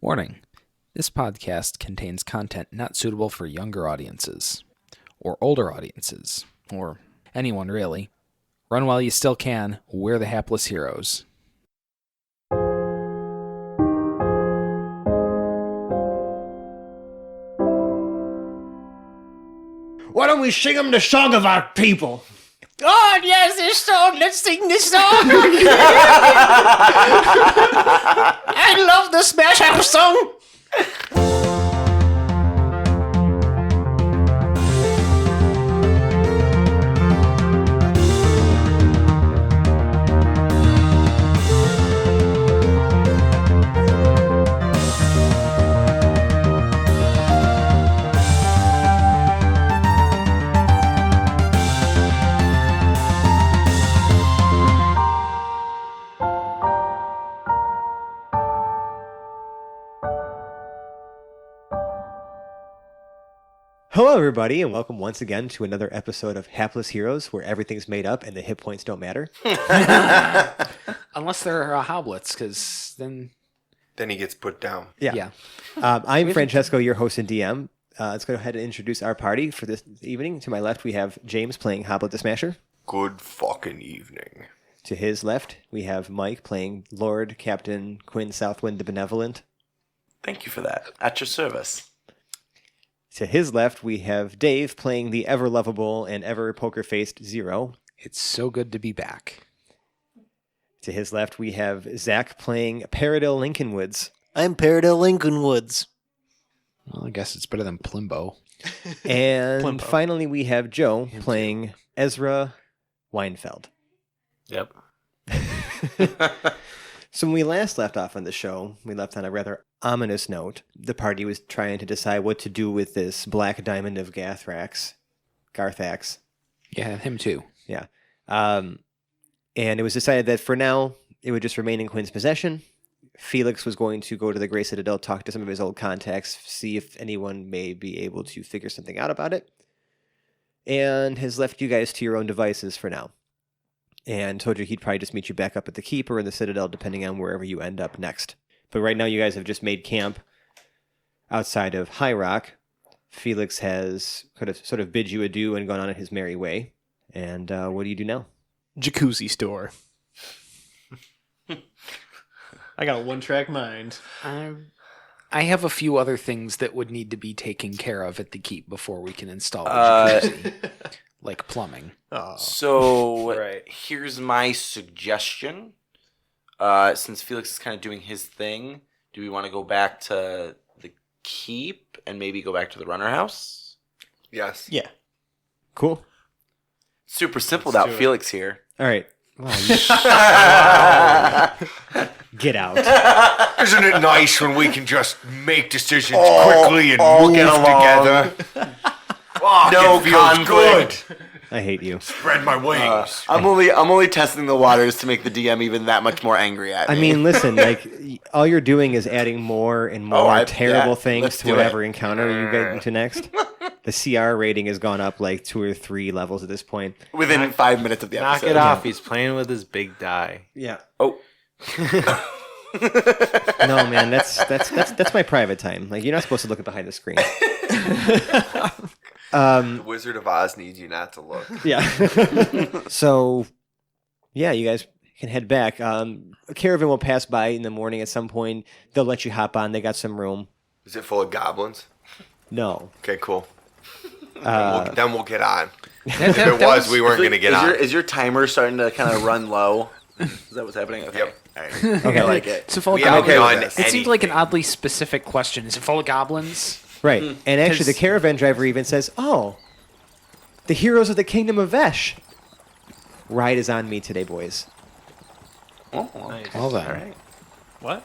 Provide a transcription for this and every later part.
Warning: this podcast contains content not suitable for younger audiences, or older audiences, or anyone really. Run while you still can. We're the hapless heroes. Why don't we sing them the song of our people? God, yes, this song. Let's sing this song. I love the Smash House song. Hello, everybody, and welcome once again to another episode of Hapless Heroes, where everything's made up and the hit points don't matter. Unless they're hoblets, because then... Then he gets put down. Yeah. I'm Francesco, your host and DM. Let's go ahead and introduce our party for this evening. To my left, we have James playing Hobblet the Smasher. Good fucking evening. To his left, we have Mike playing Lord Captain Quinn Southwind the Benevolent. Thank you for that. At your service. To his left, we have Dave playing the ever-lovable and ever-poker-faced Zero. It's so good to be back. To his left, we have Zach playing Paradil Lincolnwoods. I'm Paradil Lincolnwoods. Well, I guess it's better than Plimbo. And Plimbo. finally, we have Joe playing Ezra Weinfeld. Yep. So when we last left off on the show, we left on a rather ominous note. The party was trying to decide what to do with this Black Diamond of Garthax. Yeah, him too. Yeah. And it was decided that for now, it would just remain in Quinn's possession. Felix was going to go to the Grey Citadel, talk to some of his old contacts, see if anyone may be able to figure something out about it. And has left you guys to your own devices for now. And told you he'd probably just meet you back up at the Keep or in the Citadel, depending on wherever you end up next. But right now, you guys have just made camp outside of High Rock. Felix has sort of bid you adieu and gone on his merry way. And what do you do now? Jacuzzi store. I got a one-track mind. I have a few other things that would need to be taken care of at the Keep before we can install a jacuzzi. Like plumbing. Oh. So Right. here's my suggestion. Since Felix is kind of doing his thing, do we want to go back to the Keep and maybe go back to the Runner House? Yes. Yeah. Cool. Super simple Let's without do it. Felix here. All right. Get out. Isn't it nice when we can just make decisions quickly and move get along. together? Oh, No it feels conflict. good. I hate you. Spread my wings. I'm only testing the waters to make the DM even that much more angry at me. I mean, listen, like, all you're doing is adding more and more terrible let's things to do whatever it. encounter you get into next. The CR rating has gone up like 2 or 3 levels at this point. within 5 minutes of the Knock episode. it off. He's playing with his big die. Yeah. Oh. No, man, that's my private time. Like, you're not supposed to look at behind the screen. The Wizard of Oz needs you not to look. Yeah. So, yeah, you guys can head back. A caravan will pass by in the morning at some point. They'll let you hop on. They got some room. Is it full of goblins? No. Okay, cool. Then we'll get on. If If it was, we weren't going to get on. Is your timer starting to kind of run low? Is that what's happening? Okay. Yep. All right. Okay. I like it. So full of We haven't goblins. done It seems like an anything. oddly specific question. Is it full of goblins? Right. And actually, the 'Cause- caravan driver even says, "Oh, the heroes of the kingdom of Vesh. Ride is on me today, boys." Oh, Nice. Well then. all right. What?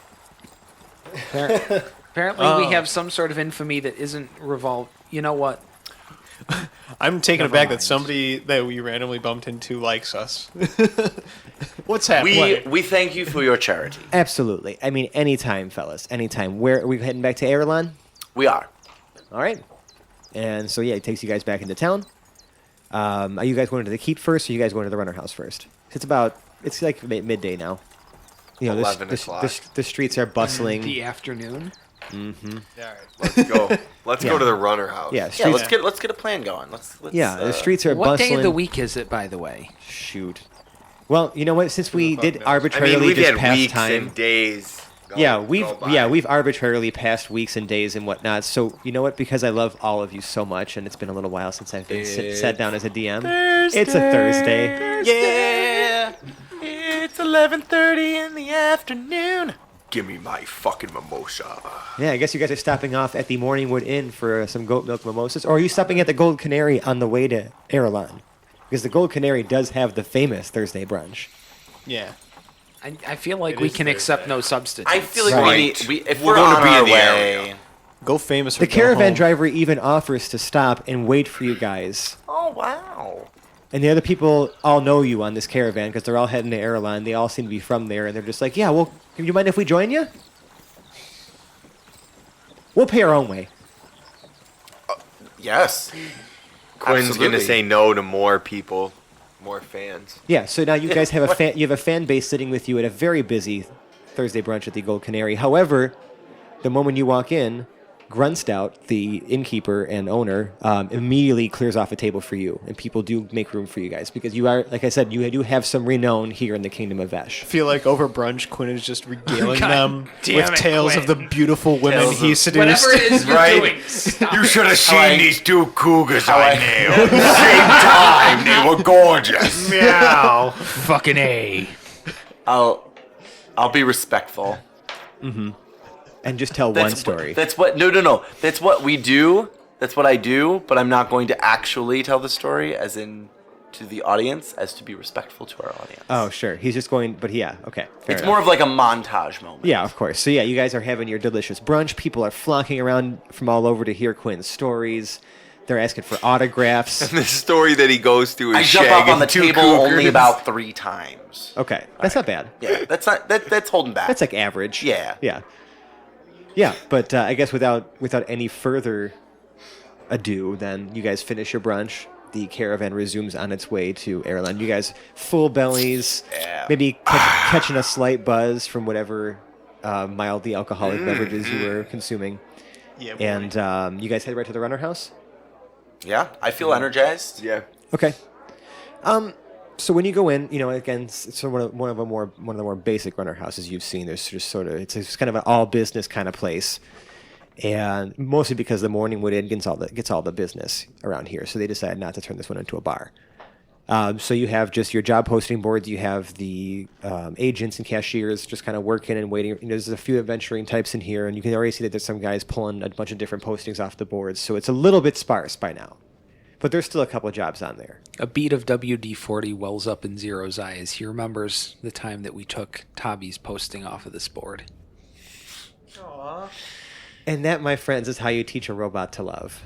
Apparently we have some sort of infamy that isn't revolved. You know what? I'm taken Never aback mind. that somebody that we randomly bumped into likes us. What's happening? We thank you for your charity. Absolutely. I mean, anytime, fellas. Anytime. Where are we heading back to Erelon? We are. All right. And so, yeah, it takes you guys back into town. Are you guys going to the Keep first, or are you guys going to the Runner House first? It's like midday now. the 11 o'clock. the streets are bustling. The afternoon. Mm-hmm. All right. Let's go. Let's Yeah. go to the runner house. Yeah, Yeah, streets, let's get a plan going. Let's the streets are What bustling. day of the week is it, by the way? Shoot. Well, you know what? Since we did I arbitrarily mean, we've just had pass weeks time. and days. We've arbitrarily passed weeks and days and whatnot. So you know what? Because I love all of you so much, and it's been a little while since I've been sat down as a DM. It's a Thursday. Yeah, it's 11:30 in the afternoon. Give me my fucking mimosa. Yeah, I guess you guys are stopping off at the Morningwood Inn for some goat milk mimosas, or are you stopping at the Gold Canary on the way to Erelon? Because the Gold Canary does have the famous Thursday brunch. Yeah. I feel like It we is can accept Thursday. no substitutes. I feel like Right. if We're we're gonna on be our in the way, area. Go famous or The go caravan home. driver even offers to stop and wait for you guys. Oh wow! And the other people all know you on this caravan because they're all heading to Erelon. They all seem to be from there, and they're just like, yeah, well, do you mind if we join you? We'll pay our own way. Yes, Quinn's Absolutely. gonna say no to more people, more fans. Yeah, so now you guys have you have a fan base sitting with you at a very busy Thursday brunch at the Gold Canary. However, the moment you walk in, Grunstout, the innkeeper and owner, immediately clears off a table for you, and people do make room for you guys because you are, like I said, you do have some renown here in the Kingdom of Vesh. I feel like over brunch, Quinn is just regaling God them damn with it, tales of the Quinn. beautiful women Tales he of- seduced. Whatever it is you're Right? doing, stop You it. should have seen I- these two cougars How I I- nailed. Same time, they were gorgeous. Meow. Fucking A. I'll be respectful. And just tell one story. That's what. No. That's what we do. That's what I do. But I'm not going to actually tell the story, as in to the audience, as to be respectful to our audience. Oh, sure. He's just going, but yeah, okay. fair it's enough. more of like a montage moment. Yeah, of course. So yeah, you guys are having your delicious brunch. People are flocking around from all over to hear Quinn's stories. They're asking for autographs. The story that he goes through is I jump up on the shagging two table only cougars. about 3 times. Okay, that's not bad. Yeah, that's holding back. That's like average. Yeah. Yeah, but I guess without any further ado, then you guys finish your brunch. The caravan resumes on its way to Erelon. You guys full bellies, maybe catching a slight buzz from whatever mildly alcoholic beverages you were consuming. Yeah, boy. And you guys head right to the runner house? Yeah, I feel energized. Yeah. Okay. So when you go in, you know, again, it's one of the more basic runner houses you've seen. There's just sort of it's kind of an all business kind of place, and mostly because the Morningwood Inn gets all the business around here, so they decided not to turn this one into a bar. So you have just your job posting boards. You have the agents and cashiers just kind of working and waiting. You know, there's a few adventuring types in here, and you can already see that there's some guys pulling a bunch of different postings off the boards. So it's a little bit sparse by now, but there's still a couple of jobs on there. A beat of WD-40 wells up in Zero's eye as he remembers the time that we took Tabby's posting off of this board. And that, my friends, is how you teach a robot to love.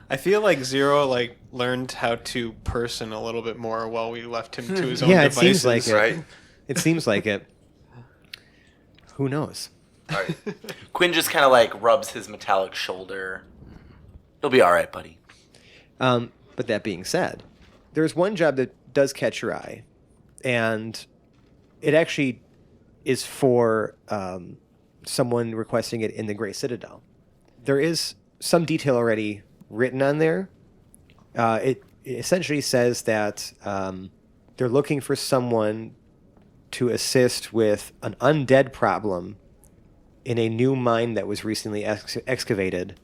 I feel like Zero learned how to person a little bit more while we left him to his own Yeah, it devices. seems like it. Right? It seems like it. Who knows? Right. Quinn just kind of rubs his metallic shoulder. You'll be all right, buddy. But that being said, there's one job that does catch your eye, and it actually is for someone requesting it in the Grey Citadel. There is some detail already written on there. It essentially says that they're looking for someone to assist with an undead problem in a new mine that was recently excavated,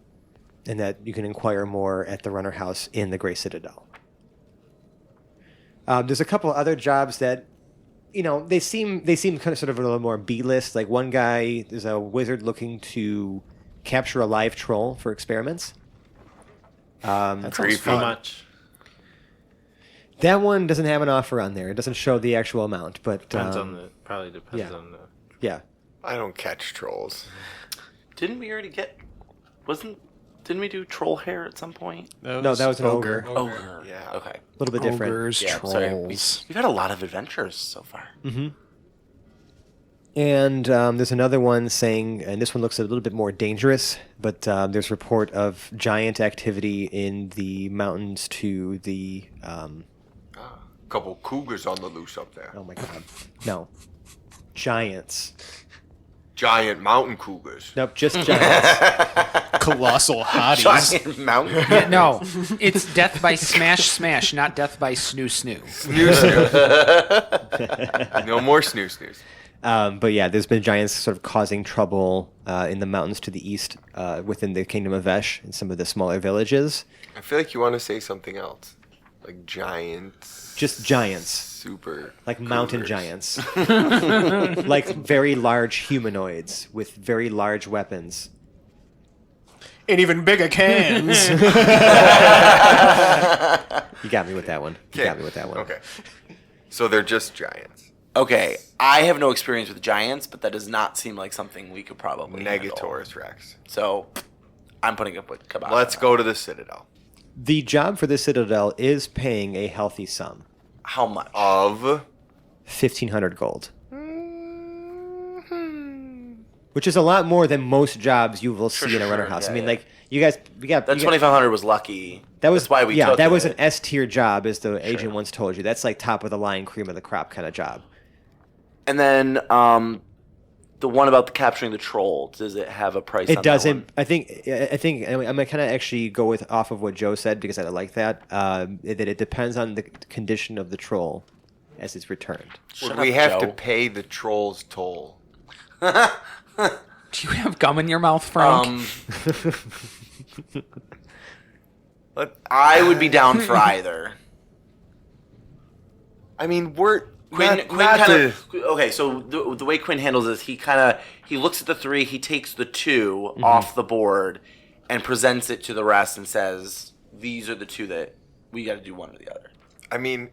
and that you can inquire more at the runner house in the Grey Citadel. There's a couple other jobs that, you know, they seem kind of sort of a little more B-list. Like one guy is a wizard looking to capture a live troll for experiments. That sounds Creepy. How fun. much? That one doesn't have an offer on there. It doesn't show the actual amount, but Depends on the. Probably depends yeah. on the. yeah. I don't catch trolls. Didn't we already get? Didn't we do troll hair at some point? No, that was an ogre. Ogre. Yeah. Okay. A little bit different. Ogres, Yeah. trolls. Sorry. We've had a lot of adventures so far. And there's another one saying, and this one looks a little bit more dangerous, but there's report of giant activity in the mountains to the Couple cougars on the loose up there. Oh my god. No. Giants. Giant mountain cougars. Nope, just giants. Colossal hotties. Giant mountain. Yeah, no, it's death by smash, not death by snoo. Snooze. No more snooze. But yeah, there's been giants sort of causing trouble in the mountains to the east within the Kingdom of Vesh and some of the smaller villages. I feel like you want to say something else. Like giants. Just giants. Super. Like mountain cougars. giants. Like very large humanoids with very large weapons. And even bigger cans. You got me with that one. You got me with that one. Okay. So they're just giants. Okay, I have no experience with giants, but that does not seem like something we could probably handle. Negatoris Rex. So, I'm putting up with Kabbalah. Let's go to the Citadel. The job for the Citadel is paying a healthy sum. How much? Of 1,500 gold. Which is a lot more than most jobs you will see in a runner house. yeah, I mean, yeah. like, you guys, That you got 2,500 was lucky. That was That's why we yeah, took that was it. an S tier job, as the agent once told you. That's like top of the line, cream of the crop kind of job. And then the one about the capturing the troll, does it have a price? It on doesn't. That one? I think I'm gonna kind of actually go with off of what Joe said because I like that. That it depends on the condition of the troll as it's returned. Shut we up, have to Joe. pay the troll's toll. Do you have gum in your mouth, Frank? I would be down for either. I mean, we're Quinn not kind to- of okay. So the way Quinn handles this, he looks at the 3, he takes the 2 Mm-hmm. off the board, and presents it to the rest and says, "These are the 2 that we got to do one or the other." I mean,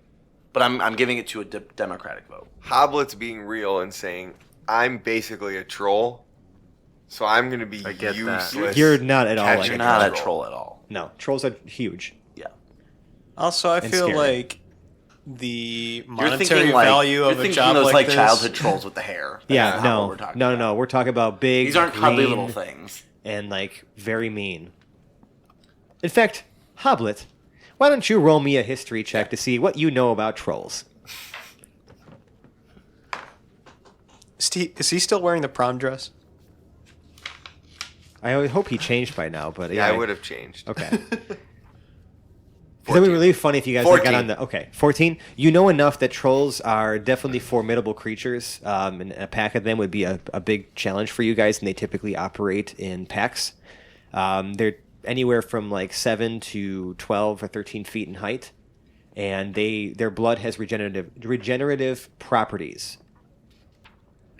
But I'm giving it to a Democratic vote. Hoblet's being real and saying, I'm basically a troll, so I'm going to be I get that. useless. You're not at all catching like You're a not a troll. troll at all. No, trolls are huge. Yeah. Also, I And feel scary. like the You're monetary thinking like value you're of a thinking job those like like this. childhood trolls with the hair. Yeah, That's not no, what we're talking no, about. no. We're talking about big. These aren't cuddly green, little things. and like very mean. In fact, Hobblet, why don't you roll me a history check to see what you know about trolls? Is he still wearing the prom dress? I would hope he changed by now, but Yeah, I would have changed. Okay. That would be really funny if you guys like, got 14. on the 14. You know enough that trolls are definitely formidable creatures, and a pack of them would be a big challenge for you guys, and they typically operate in packs. They're anywhere from like 7 to 12 or 13 feet in height, and their blood has regenerative properties.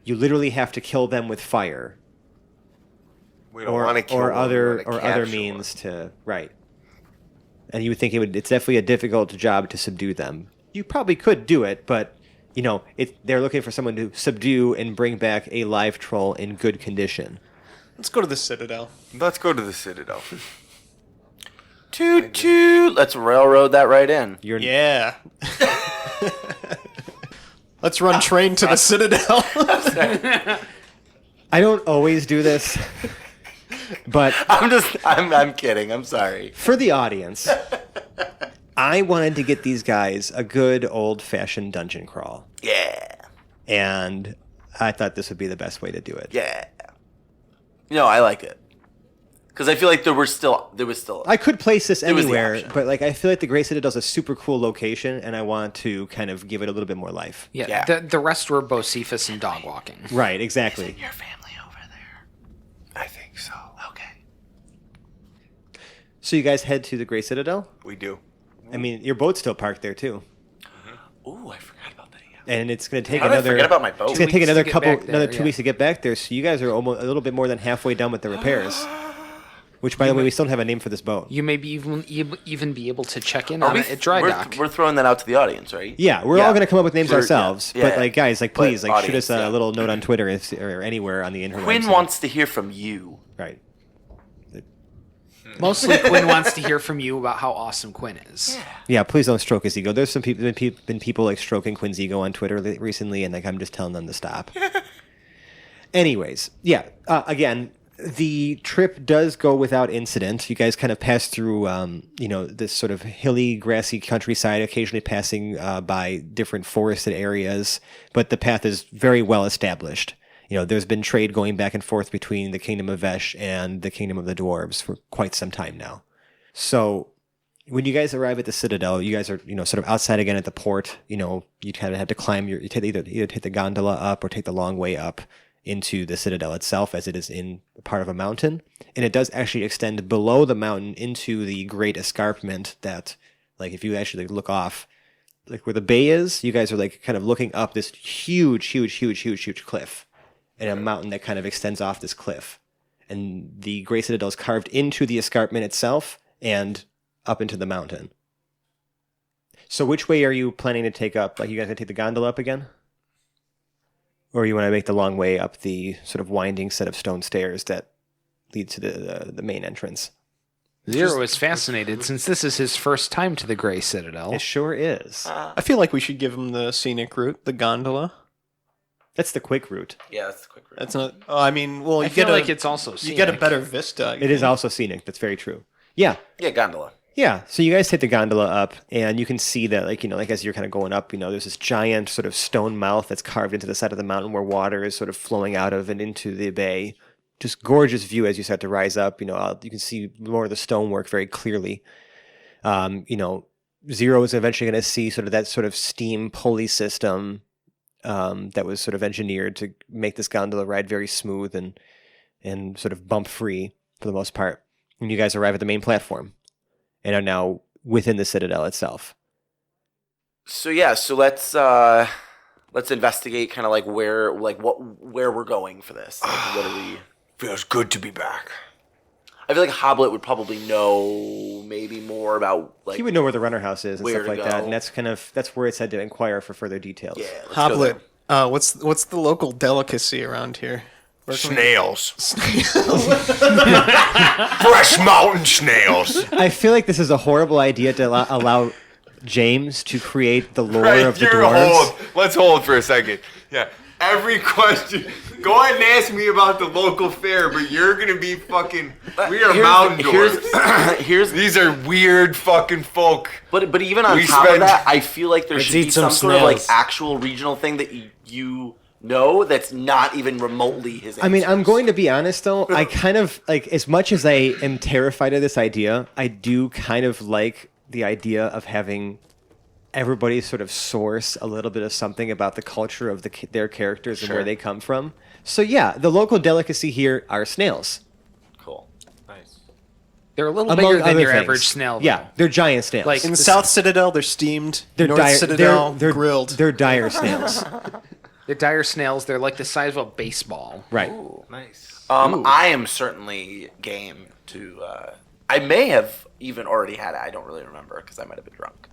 You literally have to kill them with fire. We don't want to kill or one, we other wanna or other capture means to right. And you would think it's definitely a difficult job to subdue them. You probably could do it, but they're looking for someone to subdue and bring back a live troll in good condition. Let's go to the Citadel. one. Let's go to the Citadel. Toot toot. Let's railroad that right in. You're Yeah. Let's run train to the Citadel. I don't always do this, but I'm kidding. I'm sorry. for the audience, I wanted to get these guys a good old-fashioned dungeon crawl, Yeah. and I thought this would be the best way to do it. Yeah. I like it. Because I feel like there was still. I could place this It was the anywhere, option. but like I feel like the Grey Citadel's a super cool location, and I want to kind of give it a little bit more life. Yeah, Yeah. The rest were Bocephus and dog walking. Right, exactly. your family over there. I think so. Okay. So you guys head to the Grey Citadel? We do. I mean, your boat's still parked there too, Ooh, I forgot about that. Yeah. and it's going to take How did I another. forget about my boat? It's going to take 2 weeks another to get back there, 2 yeah. weeks to get back there. So you guys are almost a little bit more than halfway done with the repairs. Which, by the way, we still don't have a name for this boat. You may be even be able to check in Are on we- it at dry we're, dock. We're throwing that out to the audience, right? Yeah, we're all going to come up with names Sure, ourselves. yeah, But yeah. like, guys, like, But please, like, shoot audience, us a yeah. little note on Twitter or anywhere on the internet. Quinn wants to hear from you. Right. Mostly, Quinn wants to hear from you about how awesome Quinn is. Yeah, please don't stroke his ego. There's some people been people like stroking Quinn's ego on Twitter recently, and like I'm just telling them to stop. Anyways, yeah. Again, The trip does go without incident. You guys kind of pass through, this sort of hilly, grassy countryside, occasionally passing by different forested areas, but the path is very well established. There's been trade going back and forth between the Kingdom of Vesh and the Kingdom of the Dwarves for quite some time now. So when you guys arrive at the Citadel, you guys are, sort of outside again at the port. You kind of have to climb you either take the gondola up or take the long way up into the Citadel itself, as it is in part of a mountain. And it does actually extend below the mountain into the great escarpment that, like, if you actually look off, like where the bay is, you guys are like kind of looking up this huge cliff and a mountain that kind of extends off this cliff. And the Great Citadel is carved into the escarpment itself and up into the mountain. So which way are you planning to take up? Like, you guys going to take the gondola up again? Or you want to make the long way up the sort of winding set of stone stairs that lead to the main entrance? Zero is fascinated since this is his first time to the Grey Citadel. It sure is. I feel like we should give him the scenic route, the gondola. That's the quick route. Yeah, that's the quick route. That's not. Oh, I mean, well, I you feel get like it's also scenic. you get a better vista. It is also scenic. That's very true. Yeah. Yeah, gondola. Yeah, so you guys take the gondola up, and you can see that, like as you're kind of going up, there's this giant sort of stone mouth that's carved into the side of the mountain where water is sort of flowing out of and into the bay. Just gorgeous view as you start to rise up. You can see more of the stonework very clearly. Zero is eventually going to see sort of that sort of steam pulley system that was sort of engineered to make this gondola ride very smooth and sort of bump free for the most part. And you guys arrive at the main platform and are now within the Citadel itself. So let's investigate kind of like where we're going for this. Like, what are we? Feels good to be back. I feel like Hobblet would probably know maybe more about like He would know where the runner house is and where stuff to like that, go. and that's where it said to inquire for further details. yeah. Let's go Hobblet. there. What's the local delicacy around here? Where can we- Snails. Fresh mountain snails. I feel like this is a horrible idea to allow James to create the lore of the dwarves. Let's hold for a second. Yeah. Every question. Go ahead and ask me about the local fair, but you're gonna be fucking. We are mountain dwarves. Here's These are weird fucking folk. But even on We top of spend- that, I feel like there Let's should be eat some some sort of like snails. actual regional thing that you know that's not even remotely his. I mean, I'm answers. going to be honest though. I kind of like, as much as I am terrified of this idea, I do kind of like the idea of having everybody sort of source a little bit of something about the culture of their characters and where Sure. they come from. So yeah, the local delicacy here are snails. Cool. Nice. They're a little Among bigger than other your things. average snail. Yeah, though. they're giant snails. Like- In This- South Citadel, they're steamed. they're North dire, Citadel, they're grilled. They're dire snails. They're dire snails. They're like the size of a baseball. Right. Nice. I am certainly game to. I may have even already had it. I don't really remember because I might have been drunk.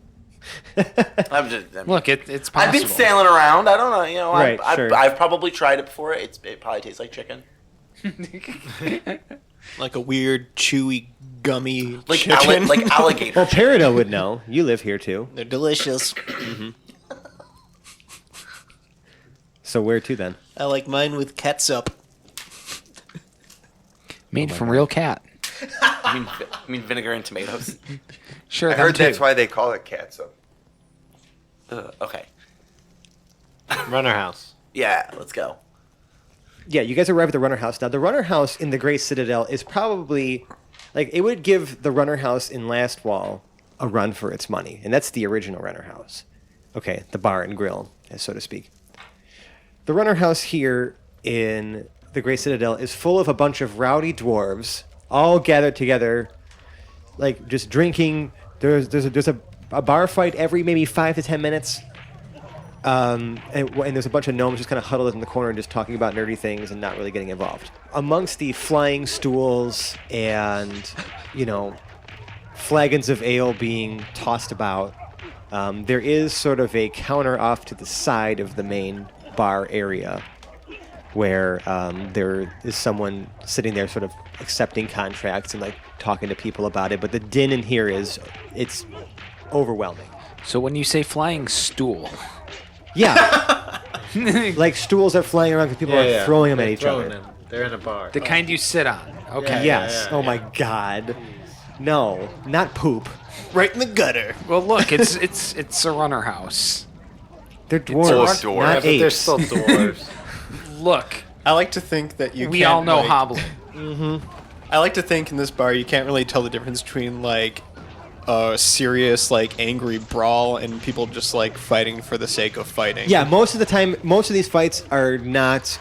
Look, it's possible. I've been sailing around. I don't know. Right, sure. I've probably tried it before. It probably tastes like chicken. Like a weird, chewy, gummy Like chicken. like alligator. Well, Peridot would know. You live here too. They're delicious. So where to then? I like mine with ketchup. Made from real cat. I mean vinegar and tomatoes. Sure, I them heard that's too. why they call it catsup. Okay. Runner house. Yeah, let's go. Yeah, you guys arrive at the runner house. Now, the runner house in the Great Citadel is probably, like, it would give the runner house in Last Wall a run for its money. And that's the original runner house. Okay, the bar and grill, so to speak. The runner house here in the Great Citadel is full of a bunch of rowdy dwarves, all gathered together, like, just drinking. There's a bar fight every maybe 5 to 10 minutes. And there's a bunch of gnomes just kind of huddled in the corner and just talking about nerdy things and not really getting involved. Amongst the flying stools and, flagons of ale being tossed about, there is sort of a counter off to the side of the main bar area where there is someone sitting there sort of accepting contracts and like talking to people about it. But the din in here it's overwhelming. So when you say flying stool, Yeah. Like stools are flying around because people are throwing them at each other. They're in a bar. The kind you sit on. Okay. Yes. Oh my God. No, not poop. Right in the gutter. Well, look, it's a runner house. They're full dwarves, of dwarves. not Yeah, but they're apes. still dwarves. Look, I like to think that you we can't, all know like, Hobblet. I like to think in this bar you can't really tell the difference between like a serious like angry brawl and people just like fighting for the sake of fighting. Yeah, most of the time, most of these fights are not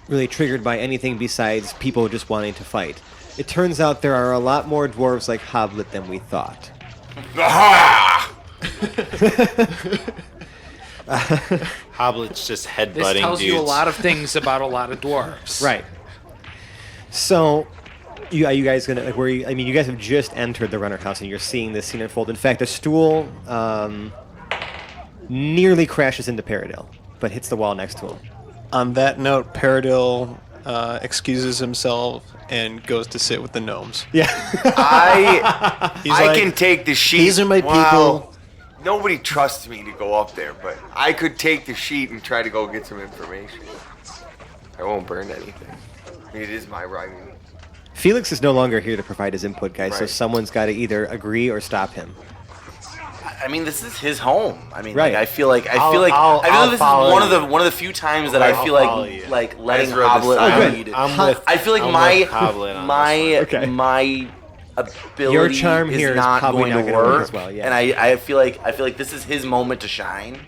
really triggered by anything besides people just wanting to fight. It turns out there are a lot more dwarves like Hobblet than we thought. Aha! Hoblet's just headbutting This tells dudes. you a lot of things about a lot of dwarves. Right. So, are you guys gonna like? I mean, you guys have just entered the runner house and you're seeing this scene unfold. In fact, a stool nearly crashes into Paradil, but hits the wall next to him. On that note, Paradil excuses himself and goes to sit with the gnomes. Yeah. I He's I like, can take the sheet. "These are my people." Nobody trusts me to go up there, but I could take the sheet and try to go get some information. I won't burn anything. I mean, it is my writing. Felix is no longer here to provide his input, guys. So Right. someone's got to either agree or stop him. I mean, this is his home. I mean, Right. like, I feel like I'll this is follow one of you. the few times that I I'll feel follow you. like letting Ezra the Hobblet Silent. lead. I'm with. I feel like I'm my with Hobblet on my this Okay. my ability Your charm is here is not probably going not to gonna work work as well, yeah. and I feel like this is his moment to shine.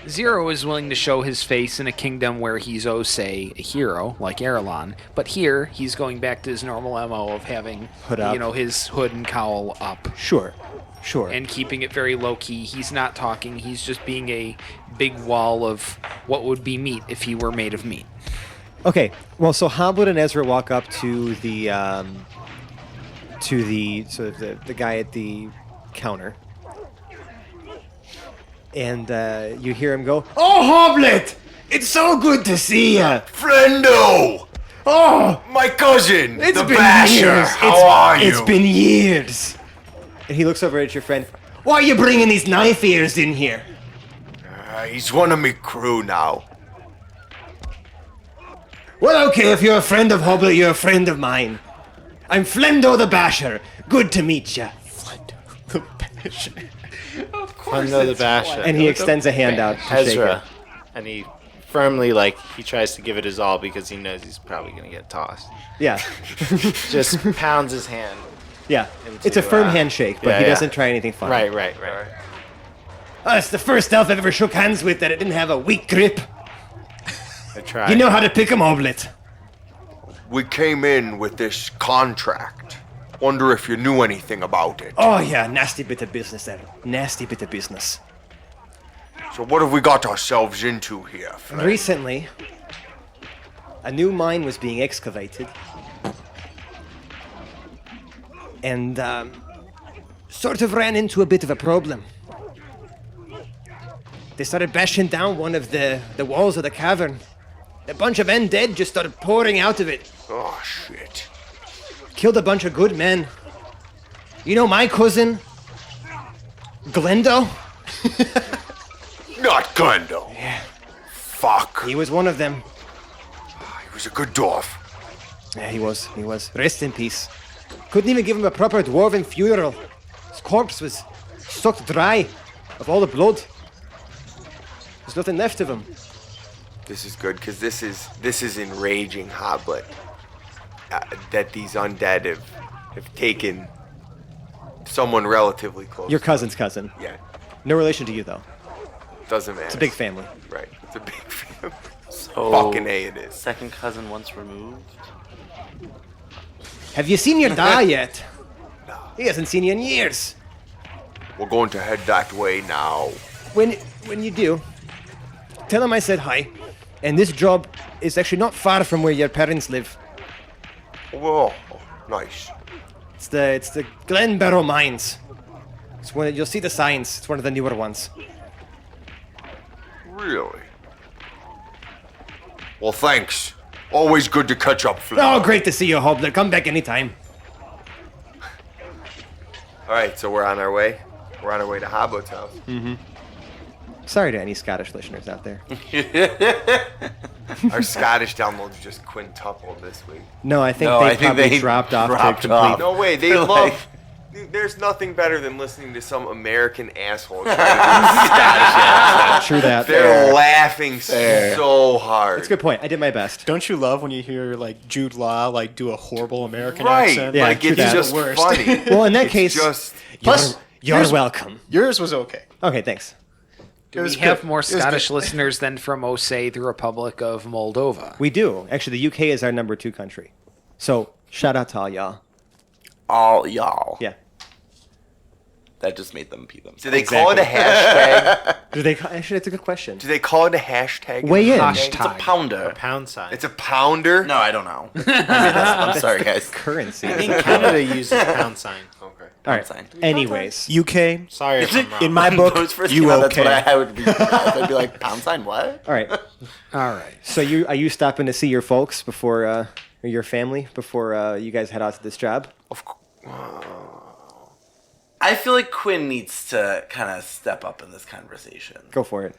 Zero is willing to show his face in a kingdom where he's, say, a hero, like Erelon. But here, he's going back to his normal MO of having, Hood up. his hood and cowl up Sure. and keeping it very low-key. He's not talking. He's just being a big wall of what would be meat if he were made of meat. Okay. Well, so Hobblet and Ezra walk up to the the guy at the counter, and you hear him go, "Oh, Hobblet! It's so good to see ya! Friendo! Oh, My cousin! it's the been Basher! years! How are you? It's been years!" And he looks over at your friend. "Why are you bringing these knife ears in here?" He's one of me crew now. Well, okay, if you're a friend of Hobblet, you're a friend of mine. I'm Flendo the Basher. Good to meet ya. The Basher. Under the Basher. And he extends a hand out to shake Ezra, it. and he firmly he tries to give it his all because he knows he's probably gonna get tossed. Yeah, Just pounds his hand. yeah. Into, It's a firm handshake, but yeah, he yeah. doesn't try anything fun. Right. Oh, it's the first elf I've ever shook hands with that it didn't have a weak grip. I tried. You know how to pick 'em, Hobblet. We came in with this contract. Wonder if you knew anything about it. Oh, yeah, nasty bit of business there. Nasty bit of business. So what have we got ourselves into here, friend? Recently, a new mine was being excavated. And, sort of ran into a bit of a problem. They started bashing down one of the walls of the cavern. A bunch of undead just started pouring out of it. Oh, shit. Killed a bunch of good men. You know my cousin? Glendo? Not Glendo. Yeah. Fuck. He was one of them. He was a good dwarf. Yeah, he was. Rest in peace. Couldn't even give him a proper dwarven funeral. His corpse was sucked dry of all the blood. There's nothing left of him. This is good, because this is enraging Hobblet. That these undead have taken someone relatively close. Your cousin's cousin. Yeah, No relation to you, though. doesn't matter. It's a big family. Right, it's a big family. So Fucking A it is. second cousin once removed. Have you seen your dad yet? No. He hasn't seen you in years. We're going to head that way now. When you do, tell him I said hi. And this job is actually not far from where your parents live. Whoa, nice. It's the Glenbarrow Mines. It's one. You'll see the signs. It's one of the newer ones. Really? Well, thanks. Always good to catch up, Flynn. Oh, great to see you, Hobblet. Come back anytime. All right, so we're on our way. We're on our way to Hobblet's house. Sorry to any Scottish listeners out there. Our Scottish downloads just quintupled this week. No, I think No, they I think probably they dropped off dropped to complete. off. No way, they They're love. There's nothing better than listening to some American asshole trying to do a Scottish accent. True that. They're laughing so hard. That's a good point. I did my best. Don't you love when you hear like Jude Law like do a horrible American Right, accent? Yeah, like true it's that. just The worst. funny. Well, in that It's case, just Plus, you're yours- welcome. Yours was okay. Okay, thanks. Do was we have good. more It was good. Scottish listeners than from, say, the Republic of Moldova? We do. Actually, the UK is our number 2 country. So, shout out to all y'all. All y'all. Yeah. That just made them pee themselves. do they call it a hashtag? Do they? Actually, that's a good question. Do they call it a hashtag? Weigh in. Hashtag. It's a pounder. Pound sign. It's a pounder. No, I don't know. I'm sorry, guys. Currency. I think Canada uses pound sign. Okay. All right. Sign. Anyways, UK. Sorry if I'm wrong. In my book, Those first you came out, that's okay. what I would be. I'd be like, pound sign, what? all right. All right. So are you stopping to see your folks before, or your family before you guys head out to this job? Of course. I feel like Quinn needs to kind of step up in this conversation. Go for it.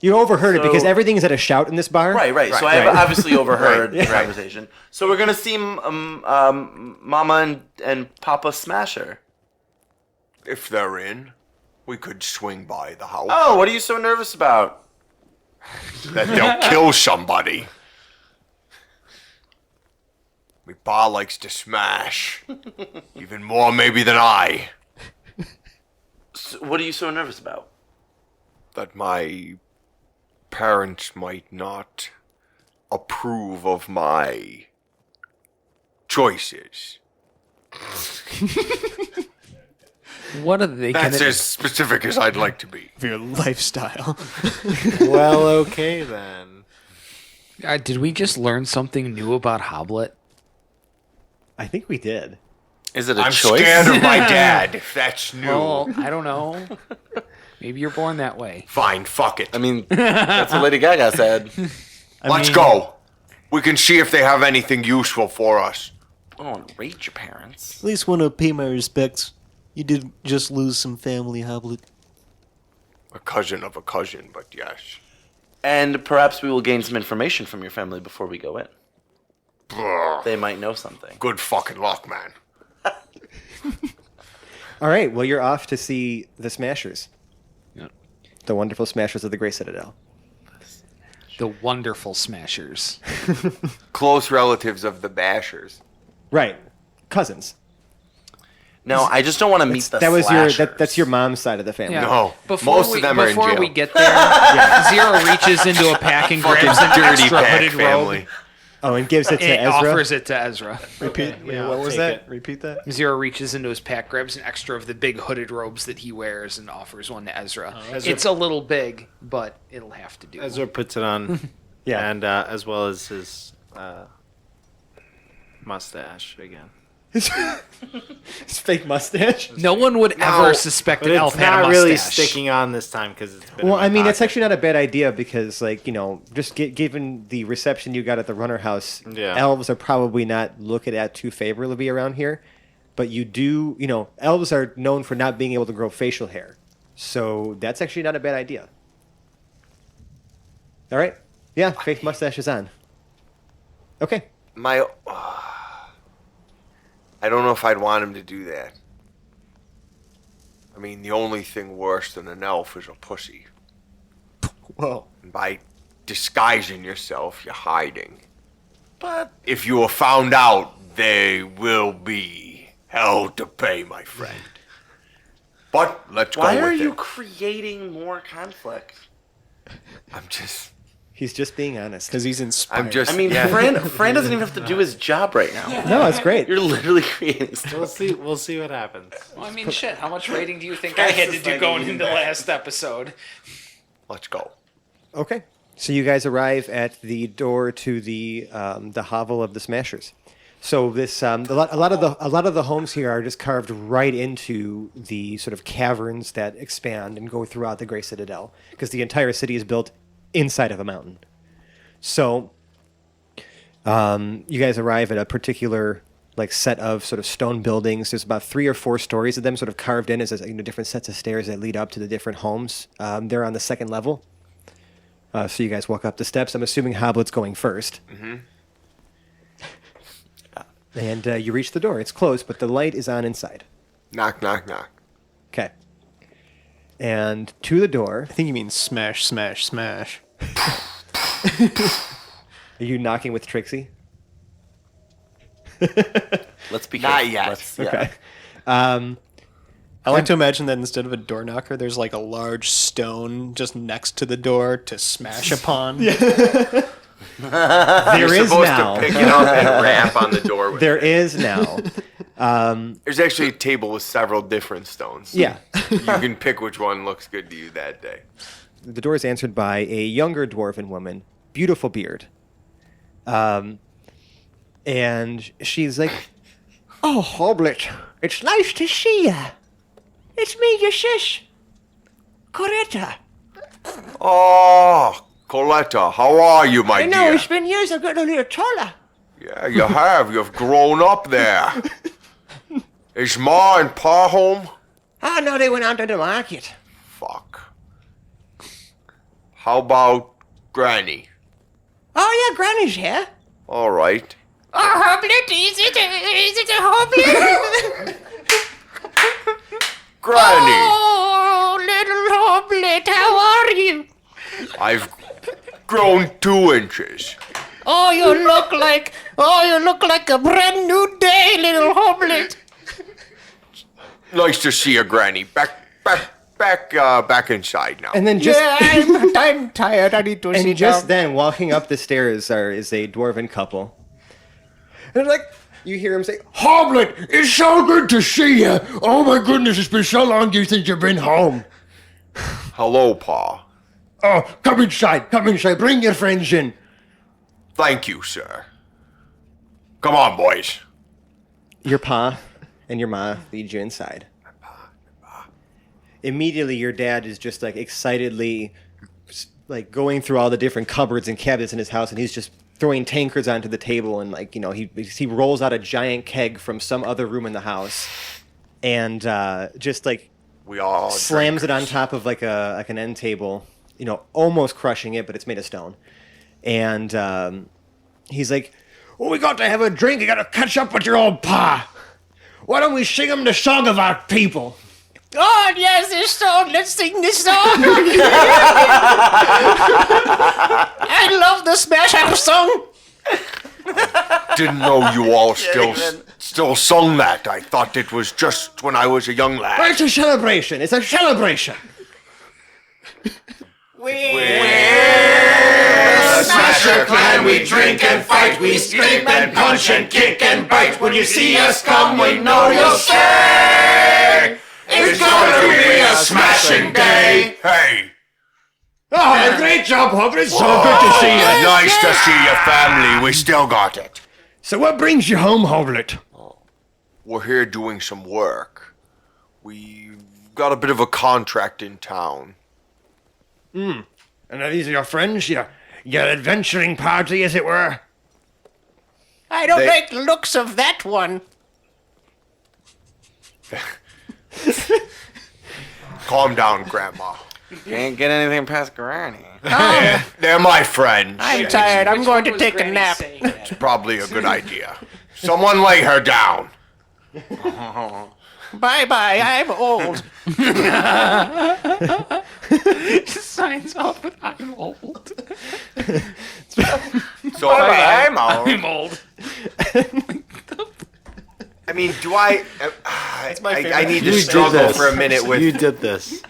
You overheard it because So- everything is at a shout in this bar. Right. So I have obviously overheard the conversation. So we're gonna see Mama and Papa Smasher. If they're in, we could swing by the house. Oh, what are you so nervous about? That they'll kill somebody. My pa likes to smash. Even more maybe than I. So what are you so nervous about? That my parents might not approve of my choices. What are they That's gonna... as specific as I'd like to be. Of your lifestyle. Well, okay then. Did we just learn something new about Hobblet? I think we did. Is it a I'm choice? scared of my dad, if that's new. Well, I don't know. Maybe you're born that way. Fine, fuck it. I mean, that's what Lady Gaga said. Let's go. We can see if they have anything useful for us. Oh, and rate your parents. At least want to pay my respects. You did just lose some family, Hobblet. A cousin of a cousin, but yes. And perhaps we will gain some information from your family before we go in. Brr. They might know something. Good fucking luck, man. All right. Well, you're off to see the Smashers. Yep. The wonderful Smashers of the Grey Citadel. The wonderful Smashers. Close relatives of the Bashers. Right. Cousins. No, I just don't want to meet the That was slashers. that's your mom's side of the family. No, Before most of them are in Before jail. we get there, Zero reaches into a pack and grabs an Dirty extra pack hooded family. robe Oh, and gives it to and Ezra. offers it to Ezra. Repeat. Yeah, what I'll was take that? it. Repeat that. Zero reaches into his pack, grabs an extra of the big hooded robes that he wears, and offers one to Ezra. Ezra- It's a little big, but it'll have to do. Ezra puts it on, Yeah. and as well as his mustache again. His fake mustache. No one would ever suspect But an it's elf had a not mustache. really sticking on this time because it's been. Well, in my I mean, it's pocket. actually not a bad idea because, like, just given the reception you got at the Runner House, Yeah. elves are probably not looked at too favorably around here. But you do, elves are known for not being able to grow facial hair. So that's actually not a bad idea. All right. Yeah, fake mustache is on. Okay. I don't know if I'd want him to do that. I mean, the only thing worse than an elf is a pussy. Whoa. And by disguising yourself, you're hiding. But If you are found out, there will be hell to pay, my friend. But let's why go are with you it. creating more conflict? I'm just. He's just being honest. Because he's inspired. I'm just. I mean, yeah. Fran doesn't even have to do his job right now. No, it's great. You're literally creating stuff. We'll see what happens. Well, I mean, shit. How much rating do you think I had to do going into last episode? Let's go. Okay. So you guys arrive at the door to the hovel of the Smashers. So this a lot of the homes here are just carved right into the sort of caverns that expand and go throughout the Grey Citadel because the entire city is built inside of a mountain. So you guys arrive at a particular like set of sort of stone buildings. There's about 3 or 4 stories of them sort of carved in as different sets of stairs that lead up to the different homes. They're on the 2nd level. So you guys walk up the steps. I'm assuming Hobblet's going first. Mm-hmm. And you reach the door. It's closed, but the light is on inside. Knock, knock, knock. Okay. And to the door. I think you mean smash, smash, smash. Are you knocking with Trixie? Let's be Not careful. yet. Okay. I like to imagine that instead of a door knocker, there's like a large stone just next to the door to smash upon. There You're is supposed now. to pick it up and ramp on the door with There it. is now. There's actually a table with several different stones. Yeah. You can pick which one looks good to you that day. The door is answered by a younger dwarven woman, beautiful beard. And she's like, "Oh, Hobblet, it's nice to see ya. It's me, your sis, Coretta. Oh, Coletta, how are you, my I know, dear? it's been years, I've gotten a little taller. Yeah, you have. You've grown up there. Is Ma and Pa home? Oh, no, they went out to the market. Fuck. How about Granny? Oh, yeah, Granny's here. All right. Oh, Hobblet, is it a Hobblet? Granny, Oh, little Hobblet, how are you? I've grown 2 inches. Oh, you look like a brand new day, little Hobblet. Nice to see you, Granny. Back inside now. And then just I'm tired. I need to and just then, walking up the stairs is a dwarven couple. And like you hear him say, "Hobblet, it's so good to see you. Oh my goodness, it's been so long since you've been home. Hello, Pa. Oh, come inside. Bring your friends in." Thank you, sir. Come on, boys. Your pa and your ma lead you inside. Immediately, your dad is just like excitedly, like going through all the different cupboards and cabinets in his house, and he's just throwing tankards onto the table, and he rolls out a giant keg from some other room in the house, and just like We all slams it on drinkers. top of like an end table, almost crushing it, but it's made of stone. And he's like, "Well, we got to have a drink. You got to catch up with your old pa. Why don't we sing him the song of our people?" "Oh, yes, this song. Let's sing this song." I love the Smash Up song. Didn't know you all still sung that. I thought it was just when I was a young lad. It's a celebration. It's a celebration. Smasher clan, we drink and fight, we scrape and punch and kick and bite. When you see us come, we know you'll stay. It's gonna be a smashing day. Hey, Oh, great job, Hobbit. It's so good to see you. nice to see your family. We still got it. So what brings you home, Hobblet? We're here doing some work. We got a bit of a contract in town. And are these your friends? Your adventuring party, as it were? I don't They- like the looks of that one. Calm down, Grandma. Can't get anything past Granny. They're my friends. I'm tired. I'm going to take a nap. It's probably a good idea. Someone lay her down. Bye-bye. I'm old. Signs off with "I'm old." So I'm out. I'm old. I mean, do I? I need to You did struggle this. for a minute You with did this.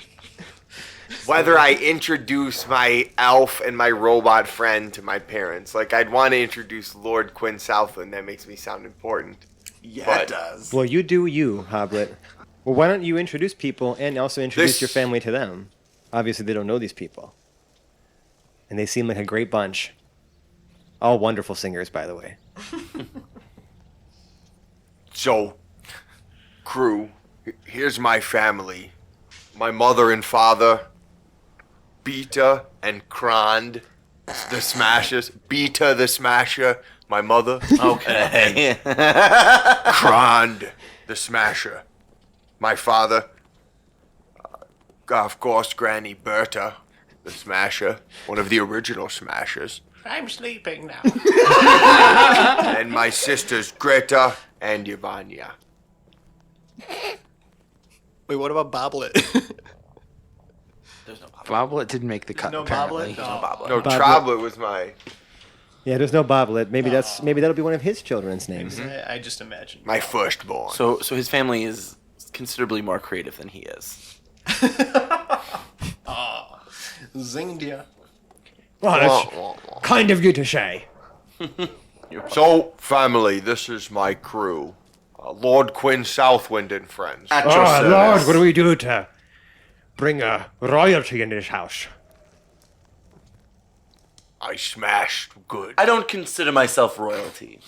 whether I introduce my elf and my robot friend to my parents. Like, I'd want to introduce Lord Quinn Southland. That makes me sound important. Yeah, it does. Well, you do you, Hobblet. Well, why don't you introduce people and also introduce This- your family to them? Obviously, they don't know these people. And they seem like a great bunch. All wonderful singers, by the way. So, crew, here's my family. My mother and father, Beta and Krond, the Smashers. Beta the Smasher, my mother, Okay. Krond, the Smasher. My father, of course, Granny Berta, the Smasher, one of the original Smashers. I'm sleeping now. And my sisters, Greta and Yvonnya. Wait, what about Hobblet? There's no Bobblet. Hobblet didn't make the cut. no apparently. Hobblet? There's no Bobblet. No, Bobblet. Troblet was my Yeah, there's no Boblet. Maybe that'll be one of his children's names. I just imagined. firstborn. So his family is considerably more creative than he is. Zingdia. Well, that's kind of you to say. So, family, this is my crew. Lord Quinn Southwind and friends. At your Oh, service. Lord, what do we do to bring royalty into this house? I smashed good. I don't consider myself royalty.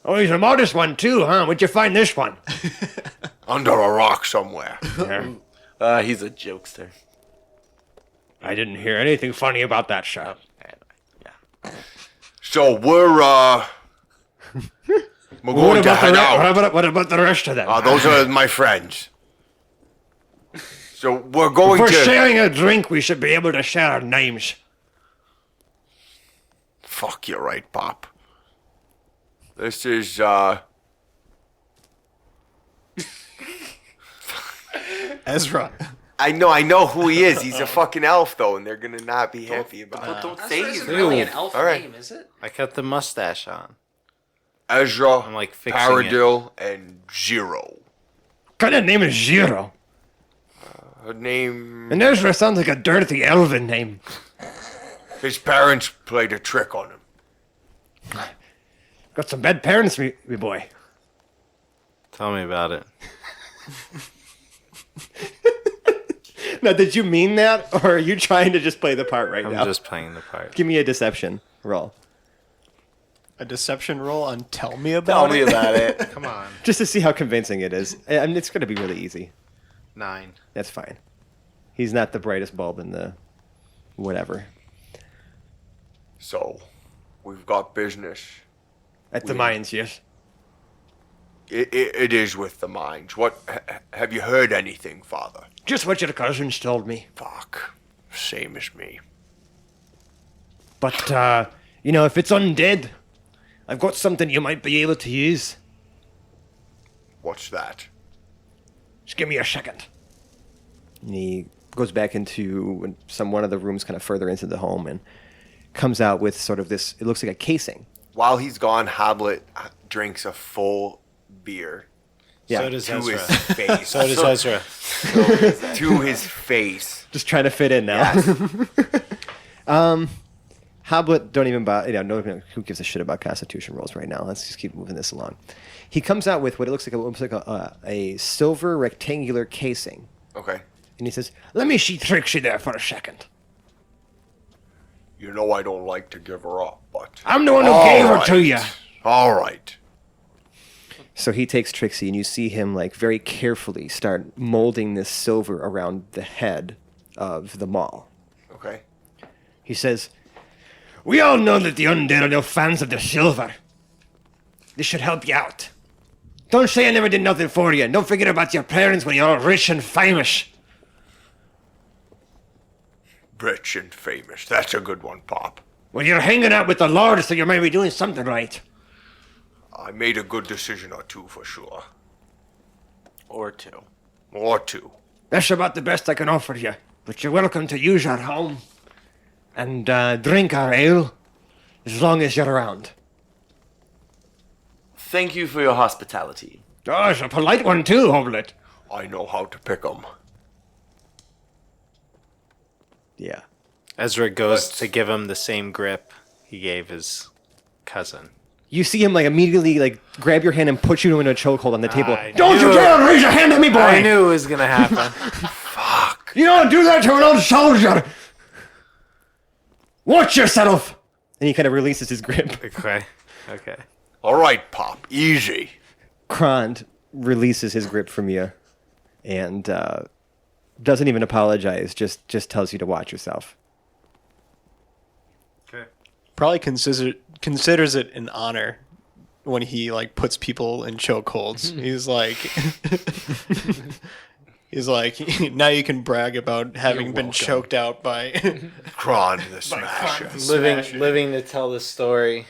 Oh, he's a modest one, too, huh? Where'd you find this one? Under a rock somewhere. Yeah. He's a jokester. I didn't hear anything funny about that, sir. Yeah. So, we're going to head out. What about the rest of them? Those are my friends. So, we're going If we're to... sharing a drink, we should be able to share our names. Fuck, you're right, Pop. This is, Ezra. I know who he is. He's a fucking elf, though, and they're gonna not be happy about it. Don't say he's really an elf All right. name, is it? I got the mustache on. Ezra, I'm like fixing Paradil, and Zero. What kind of name is Zero? Her name... And Ezra sounds like a dirty elven name. His parents played a trick on him. Got some bad parents, me boy. Tell me about it. Now, did you mean that, or are you trying to just play the part right I'm now? just playing the part. Give me a deception roll, A deception roll on Tell Me About Tell me It. about it. Come on. just to see how convincing it is. I mean, it's going to be really easy. 9. That's fine. He's not the brightest bulb in the whatever. So, we've got business. At the mines, yes. It is with the mines. What... have you heard anything, Father? Just what your cousins told me. Fuck. Same as me. But, if it's undead, I've got something you might be able to use. What's that? Just give me a second. And he goes back into one of the rooms kind of further into the home and comes out with sort of this, it looks like a casing. While he's gone, Hobblet drinks a full beer. Yeah. So does To Ezra. his face. So does Ezra. To his face. Just trying to fit in now. Hobblet don't even who gives a shit about Constitution rolls right now? Let's just keep moving this along. He comes out with what it looks like a silver rectangular casing, Okay. and he says, Let me see Trixie there for a second. You know I don't like to give her up, but... I'm the one who All gave her right. to you. All right. So he takes Trixie, and you see him like very carefully start molding this silver around the head of the mall. Okay. He says, We all know that the undead are no fans of the silver. This should help you out. Don't say I never did nothing for you. Don't forget about your parents when you're all rich and famous. Rich and famous. That's a good one, Pop. Well, you're hanging out with the Lord, so you might be doing something right. I made a good decision or two for sure. Or two. Or two. That's about the best I can offer you. But you're welcome to use our home and drink our ale as long as you're around. Thank you for your hospitality. Oh, it's a polite one too, Hobblet. I know how to pick 'em. yeah. Ezra goes to give him the same grip he gave his cousin. You see him like immediately like grab your hand and put you in a chokehold on the table. Don't you dare raise your hand at me, boy! I knew it was gonna happen. You don't do that to an old soldier! Watch yourself! And he kind of releases his grip. Okay. Okay. All right, Pop. Easy. Krond releases his grip from you and doesn't even apologize, just tells you to watch yourself. Okay. Probably considers it an honor when he like puts people in chokeholds. He's like, now you can brag about having been choked out by Kron the Smasher. Living to tell the story.